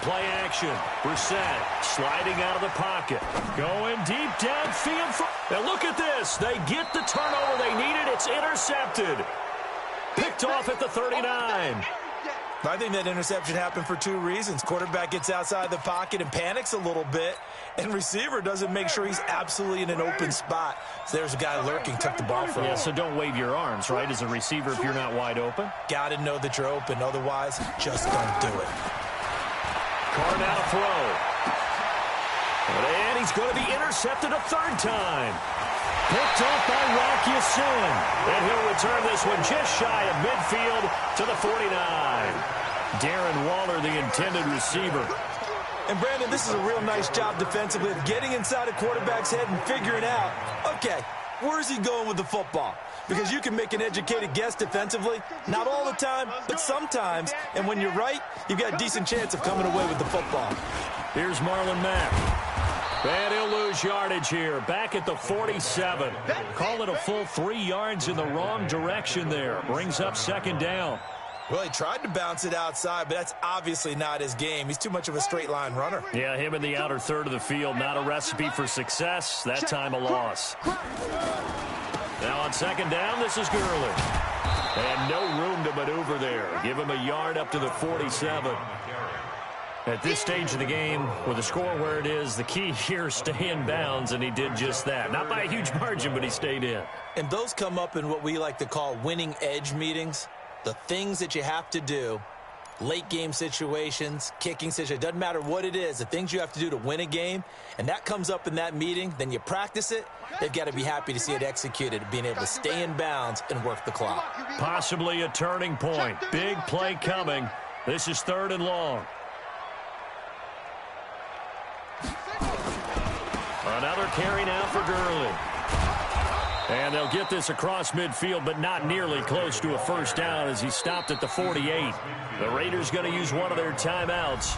play action. Brissett sliding out of the pocket. Going deep downfield. And look at this. They get the turnover they needed. It's intercepted. Picked off at the 39. I think that interception happened for two reasons. Quarterback gets outside the pocket and panics a little bit, and receiver doesn't make sure he's absolutely in an open spot. So there's a guy lurking, took the ball from him. Yeah, so don't wave your arms, right, as a receiver if you're not wide open. Got to know that you're open. Otherwise, just don't do it. Carr now to throw. And he's going to be intercepted a third time. Picked off by Rocthem2sleep's. And he'll return this one just shy of midfield to the 49. Darren Waller, the intended receiver. And, Brandon, this is a real nice job defensively of getting inside a quarterback's head and figuring out, okay, where's he going with the football? Because you can make an educated guess defensively. Not all the time, but sometimes. And when you're right, you've got a decent chance of coming away with the football. Here's Marlon Mack. And he'll lose yardage here. Back at the 47. Call it a full 3 yards in the wrong direction there. Brings up second down. Well, he tried to bounce it outside, but that's obviously not his game. He's too much of a straight line runner. Yeah, him in the outer third of the field. Not a recipe for success. That time a loss. Now on second down, this is Gurley. And no room to maneuver there. Give him a yard up to the 47. At this stage of the game, with the score where it is, the key here is stay in bounds, and he did just that. Not by a huge margin, but he stayed in. And those come up in what we like to call winning edge meetings. The things that you have to do, late game situations, kicking situations, doesn't matter what it is, the things you have to do to win a game, and that comes up in that meeting, then you practice it, they've got to be happy to see it executed, being able to stay in bounds and work the clock. Possibly a turning point. Big play coming. This is 3rd and long. Another carry now for Gurley. And they'll get this across midfield, but not nearly close to a first down as he stopped at the 48. The Raiders going to use one of their timeouts.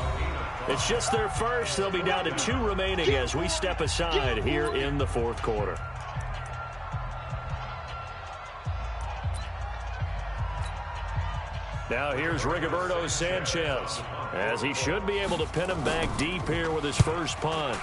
It's just their first. They'll be down to 2 remaining as we step aside here in the 4th quarter. Now here's Rigoberto Sanchez, as he should be able to pin him back deep here with his first punt.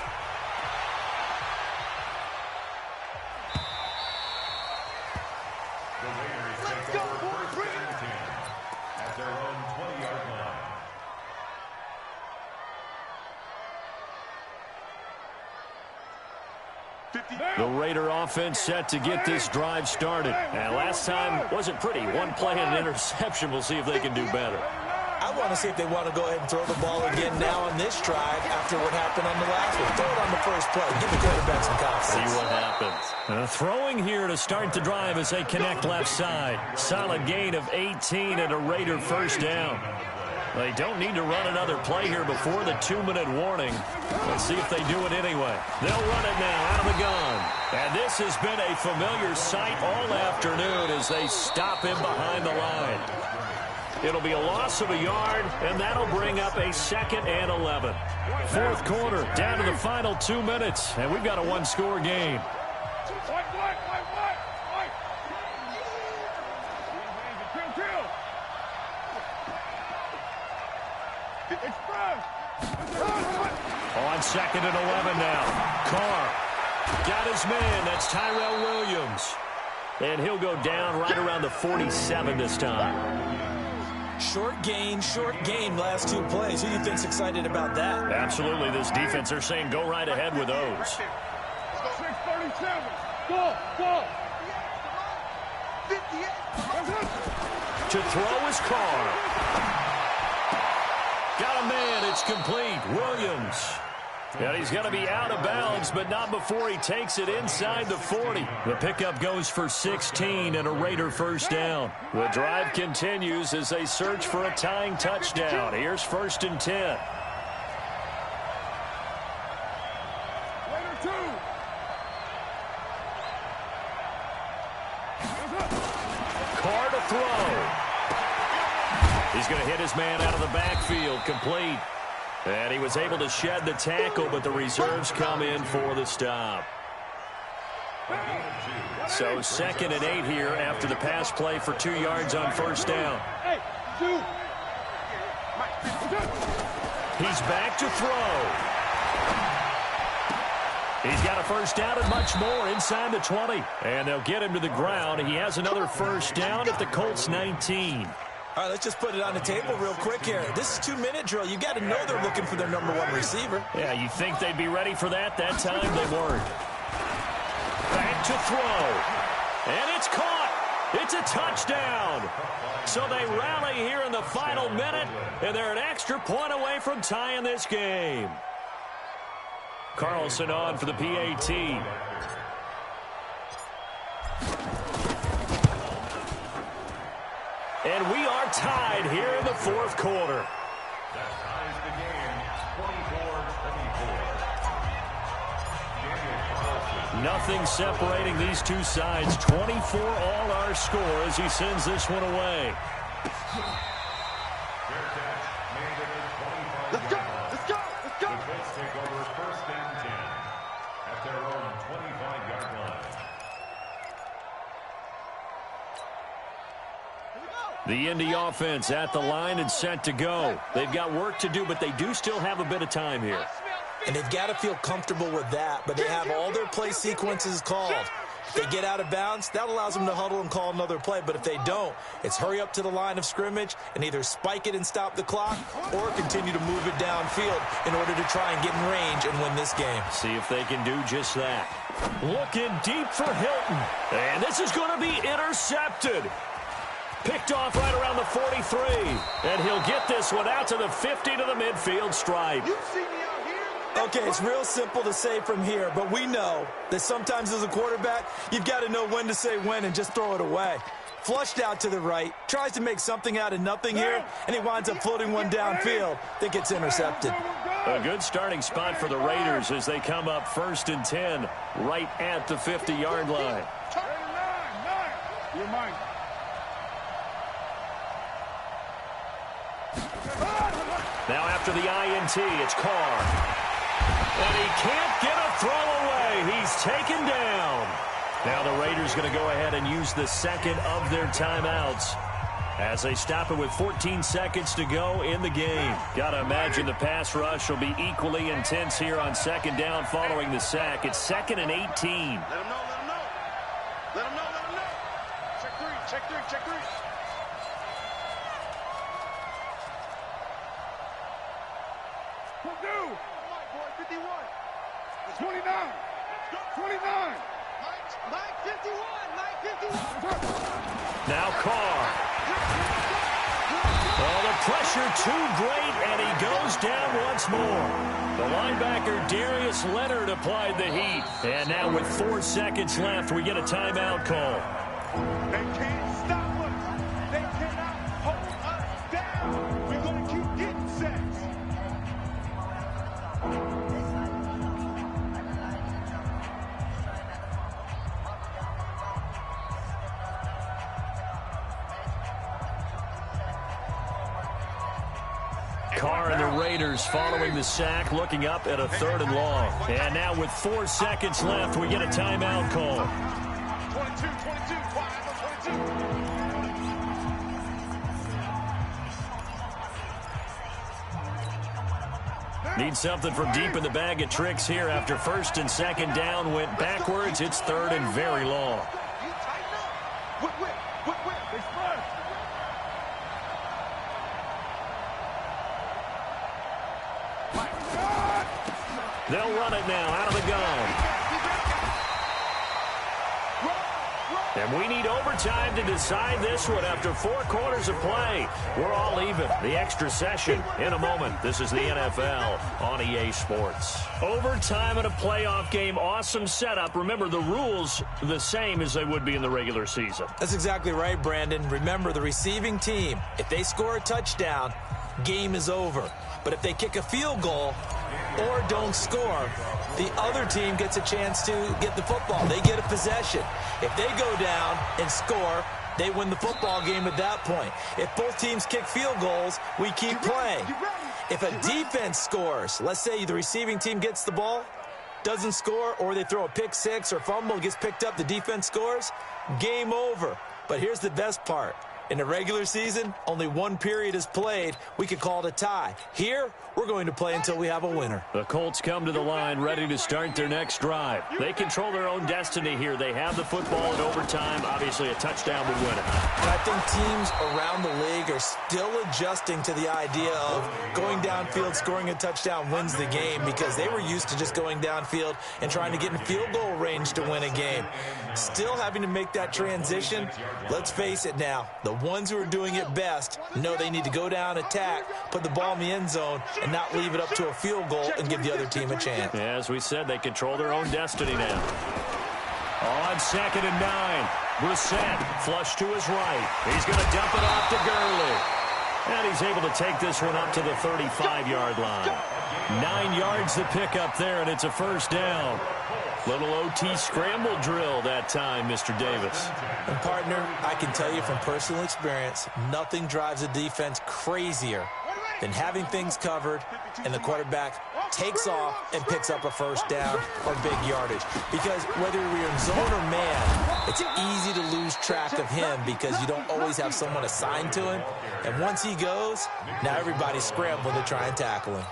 The Raider offense set to get this drive started. And last time wasn't pretty. One play and an interception. We'll see if they can do better. I want to see if they want to go ahead and throw the ball again now on this drive after what happened on the last one. Throw it on the first play. Give the quarterback some confidence. See what happens. Throwing here to start the drive as they connect left side. Solid gain of 18 and a Raider first down. They don't need to run another play here before the 2-minute warning. Let's see if they do it anyway. They'll run it now out of the gun. And this has been a familiar sight all afternoon as they stop him behind the line. It'll be a loss of a yard, and that'll bring up a 2nd and 11. 4th quarter, down to the final 2 minutes, and we've got a 1-score game. On 2nd and 11 now. Carr got his man. That's Tyrell Williams. And he'll go down right around the 47 this time. Short gain, last 2 plays. Who do you think's excited about that? Absolutely. This defense, they're saying go right ahead with those. 637. Go. To throw is Carr. Got a man. It's complete. Williams. And he's going to be out of bounds, but not before he takes it inside the 40. The pickup goes for 16 and a Raider first down. The drive continues as they search for a tying touchdown. Here's 1st and 10. Raider 2. Carr to throw. He's going to hit his man out of the backfield. Complete. And he was able to shed the tackle, but the reserves come in for the stop. So 2nd and 8 here after the pass play for 2 yards on first down. He's back to throw. He's got a first down and much more inside the 20. And they'll get him to the ground. He has another first down at the Colts 19. All right, let's just put it on the table real quick here. This is 2-minute drill. You got to know they're looking for their number 1 receiver. Yeah, you think they'd be ready for that? That time they weren't. Back to throw. And it's caught. It's a touchdown. So they rally here in the final minute, and they're an extra point away from tying this game. Carlson on for the PAT. And we are tied here in the fourth quarter. That ties the game, 24-24. Nothing separating these two sides. 24 all our score as he sends this one away. Let's go! Let's go! Let's go! The Colts take over first and 10 at their own 25-yard line. The Indy offense at the line and set to go. They've got work to do, but they do still have a bit of time here. And they've got to feel comfortable with that, but they have all their play sequences called. If they get out of bounds, that allows them to huddle and call another play. But if they don't, it's hurry up to the line of scrimmage and either spike it and stop the clock or continue to move it downfield in order to try and get in range and win this game. See if they can do just that. Looking deep for Hilton. And this is going to be intercepted. Picked off right around the 43. And he'll get this one out to the 50 to the midfield stripe. You see me out here? Okay, it's real simple to say from here, but we know that sometimes as a quarterback, you've got to know when to say when and just throw it away. Flushed out to the right, tries to make something out of nothing here, and he winds up floating one downfield that gets intercepted. A good starting spot for the Raiders as they come up 1st and 10 right at the 50-yard line. You're mine. Now after the INT, it's Carr. And he can't get a throw away. He's taken down. Now the Raiders going to go ahead and use the second of their timeouts as they stop it with 14 seconds to go in the game. Got to imagine the pass rush will be equally intense here on second down following the sack. It's 2nd and 18. Let him know, let him know. Let him know, let him know. Check three, check three, check three. What do? Mike, boy, 51. 29. 29. Mike, 51. Mike, 51. Now Carr. Oh, the pressure too great, and he goes down once more. The linebacker Darius Leonard applied the heat. And now with 4 seconds left, we get a timeout call. They can't stop us. They cannot hold us down. We're going to keep getting sacks. Carr and the Raiders following the sack, looking up at a 3rd and long. And now with 4 seconds left, we get a timeout call. 22, 22. Need something from deep in the bag of tricks here after 1st and 2nd down went backwards. It's 3rd and very long. You tighten up. Whip. They spread. They'll run it now out of the gun. And we need overtime to decide this one after 4 quarters of play. We're all even. The extra session in a moment. This is the NFL on EA Sports. Overtime in a playoff game. Awesome setup. Remember, the rules the same as they would be in the regular season. That's exactly right, Brandon. Remember, the receiving team, if they score a touchdown, game is over. But if they kick a field goal or don't score, the other team gets a chance to get the football. They get a possession. If they go down and score, they win the football game at that point. If both teams kick field goals, we keep playing. If a defense scores, let's say the receiving team gets the ball, doesn't score, or they throw a pick six or fumble, gets picked up, the defense scores, game over. But here's the best part. In the regular season, only one period is played. We could call it a tie. Here, we're going to play until we have a winner. The Colts come to the line ready to start their next drive. They control their own destiny here. They have the football in overtime. Obviously, a touchdown would win it. And I think teams around the league are still adjusting to the idea of going downfield, scoring a touchdown wins the game, because they were used to just going downfield and trying to get in field goal range to win a game. Still having to make that transition. Let's face it now. The ones who are doing it best know they need to go down, attack, put the ball in the end zone, and not leave it up to a field goal and give the other team a chance. Yeah, as we said, they control their own destiny now. On 2nd and 9, Brissett flush to his right. He's going to dump it off to Gurley. And he's able to take this one up to the 35-yard line. 9 yards to pick up there, and it's a first down. Little OT scramble drill that time, Mr. Davis. And, partner, I can tell you from personal experience, nothing drives a defense crazier than having things covered and the quarterback takes off and picks up a first down or big yardage. Because whether you're in zone or man, it's easy to lose track of him because you don't always have someone assigned to him. And once he goes, now everybody's scrambling to try and tackle him.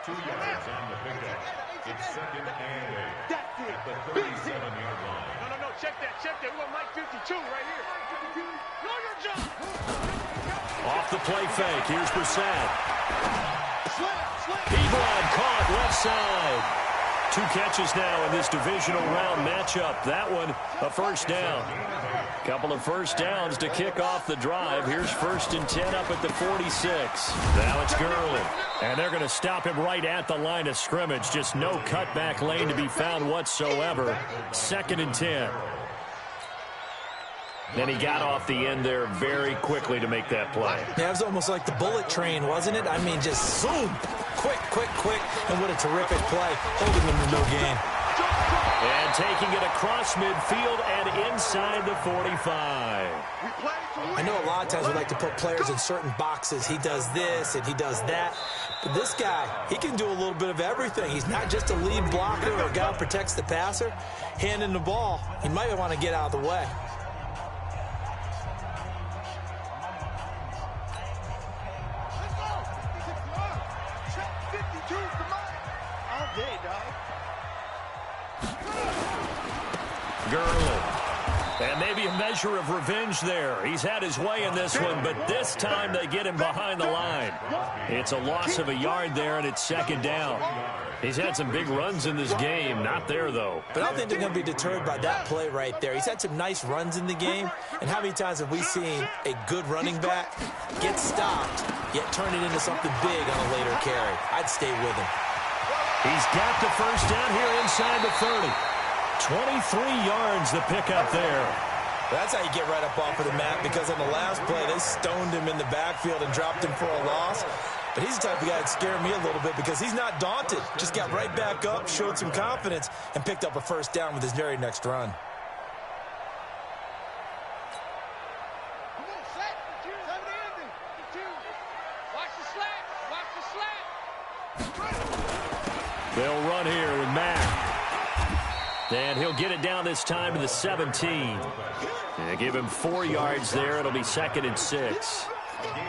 2 yards on the pickup. It's 2nd and 8 at the 37-yard line. No, check that. We want Mike 52 right here. Know your job. Off the play fake, here's Brissett. Ebron caught left side. 2 catches now in this divisional round matchup. That one, a first down. Couple of first downs to kick off the drive. Here's 1st and 10 up at the 46. Now it's Gurley. And they're going to stop him right at the line of scrimmage. Just no cutback lane to be found whatsoever. 2nd and 10. Then he got off the end there very quickly to make that play. Yeah, it was almost like the bullet train, wasn't it? I mean, just zoom. Quick. And what a terrific play. Holding them to no gain. And taking it across midfield and inside the 45. I know a lot of times we like to put players in certain boxes. He does this and he does that. But this guy, he can do a little bit of everything. He's not just a lead blocker or a guy who protects the passer. Handing the ball, he might want to get out of the way. Gurley. And maybe a measure of revenge there. He's had his way in this one, but this time they get him behind the line. It's a loss of a yard there, and it's 2nd down. He's had some big runs in this game. Not there, though. But I don't think they're going to be deterred by that play right there. He's had some nice runs in the game. And how many times have we seen a good running back get stopped, yet turn it into something big on a later carry? I'd stay with him. He's got the first down here inside the 30. 23 yards to pick up there. That's how you get right up off of the mat, because on the last play, they stoned him in the backfield and dropped him for a loss. But he's the type of guy that scared me a little bit because he's not daunted. Just got right back up, showed some confidence, and picked up a first down with his very next run. They'll run here with Mack. And he'll get it down this time to the 17. And give him 4 yards there. It'll be 2nd and 6.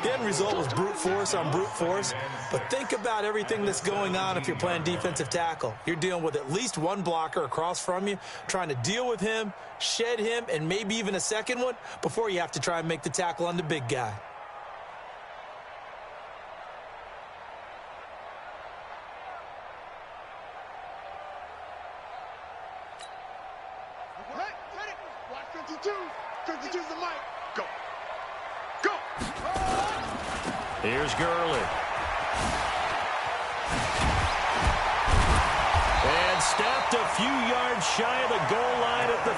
The end result was brute force on brute force. But think about everything that's going on if you're playing defensive tackle. You're dealing with at least one blocker across from you, trying to deal with him, shed him, and maybe even a second one before you have to try and make the tackle on the big guy. Here's Gurley. And stopped a few yards shy of the goal line at the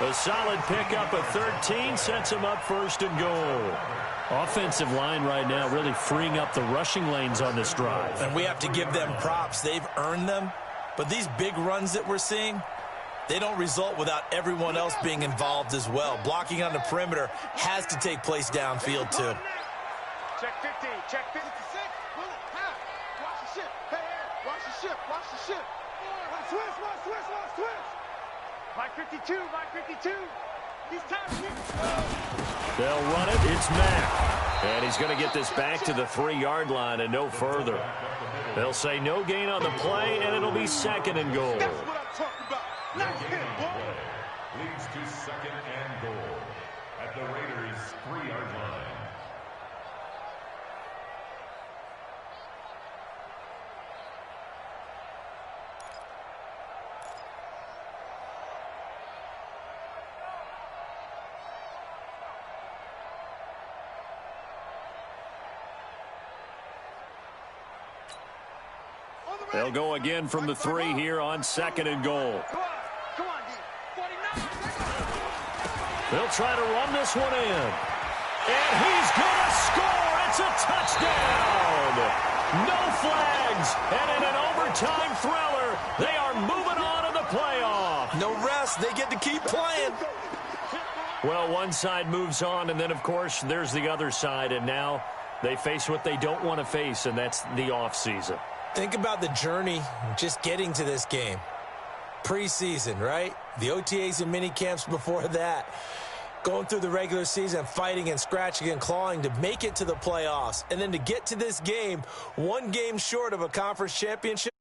3. A solid pickup of 13 sets him up 1st and goal. Offensive line right now really freeing up the rushing lanes on this drive. And we have to give them props. They've earned them. But these big runs that we're seeing, they don't result without everyone else being involved as well. Blocking on the perimeter has to take place downfield too. Check 15, check 56. Watch the ship. Hey, watch the ship, watch the ship. Switch. Mike 52, Mike 52. They'll run it. It's Mack. And he's going to get this back to the 3-yard line and no further. They'll say no gain on the play, and it'll be second and goal. That's what I'm talking about. Nice hit, boy. Leads to second and goal at the Raiders' 3-yard line. They'll go again from the 3 here on second and goal. Come on, D. 49. They'll try to run this one in. And he's going to score. It's a touchdown. No flags. And in an overtime thriller, they are moving on in the playoff. No rest. They get to keep playing. Well, one side moves on, and then, of course, there's the other side. And now they face what they don't want to face, and that's the offseason. Think about the journey just getting to this game. Preseason, right? The OTAs and mini camps before that. Going through the regular season, fighting and scratching and clawing to make it to the playoffs. And then to get to this game, one game short of a conference championship.